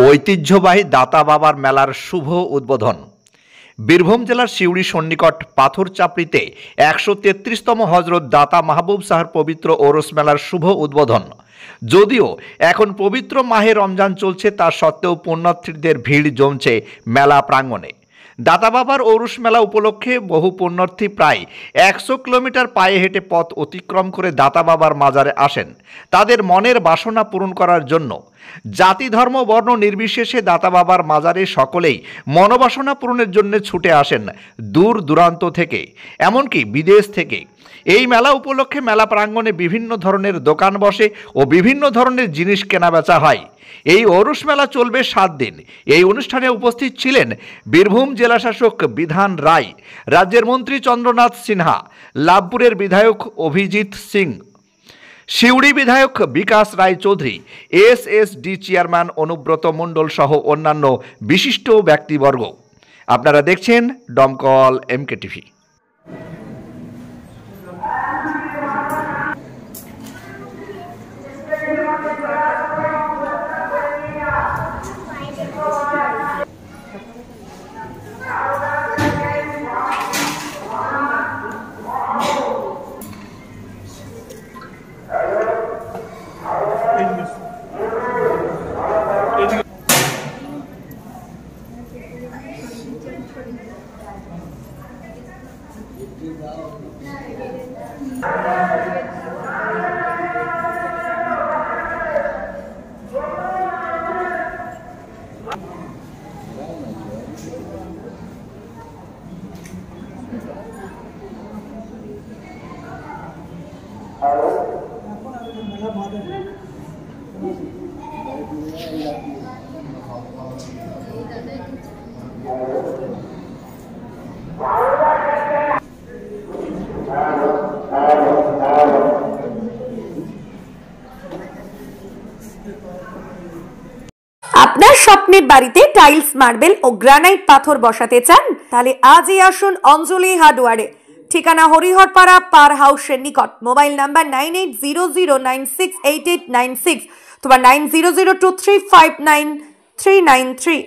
ঐতিহ্যবাহী দাতা বাবার মেলার শুভ উদ্বোধন। বীরভূম জেলার সিউড়ি সন্নিকট পাথরচাপড়িতে ১৩৩তম হজরত দাতা মাহবুব শাহর পবিত্র ওরস মেলার শুভ উদ্বোধন। যদিও এখন পবিত্র মাহে রমজান চলছে, তা সত্ত্বেও পুণ্যার্থীদের ভিড় জমছে মেলা প্রাঙ্গণে। দাতা বাবার ঔরস মেলা উপলক্ষে বহু পুণ্যার্থী প্রায় ১০০ কিলোমিটার পায়ে হেঁটে পথ অতিক্রম করে দাতা বাবার মাজারে আসেন তাদের মনের বাসনা পূরণ করার জন্য। জাতি ধর্ম বর্ণ নির্বিশেষে দাতা বাবার মাজারে সকলেই মনোবাসনা পূরণের জন্য ছুটে আসেন দূর দূরান্ত থেকে, এমনকি বিদেশ থেকে। এই মেলা উপলক্ষে মেলা প্রাঙ্গণে বিভিন্ন ধরনের দোকান বসে ও বিভিন্ন ধরনের জিনিস কেনাবেচা হয়। এই ঔরস মেলা চলবে 7 দিন। এই অনুষ্ঠানে উপস্থিত ছিলেন বীরভূম জেলাশাসক বিধান রায়, রাজ্যের মন্ত্রী চন্দ্রনাথ সিনহা, লাভপুরের বিধায়ক অভিজিৎ সিং, সিউড়ি বিধায়ক বিকাশ রায় চৌধুরী, এসএসডি চেয়ারম্যান অনুব্রত মণ্ডল সহ অন্যান্য বিশিষ্ট ব্যক্তিবর্গ। আপনারা দেখছেন ডমকল এমকে টিভি। আপনার স্বপ্নের বাড়িতে টাইলস, মার্বেল ও গ্রানাইট পাথর বসাতে চান? তাহলে আজই আসুন অঞ্জলি হার্ডওয়্যারে। ঠিকানা হরিহরপাড়া পার হাউসের নিকট। মোবাইল নাম্বার 9800968896 অথবা 9002359393।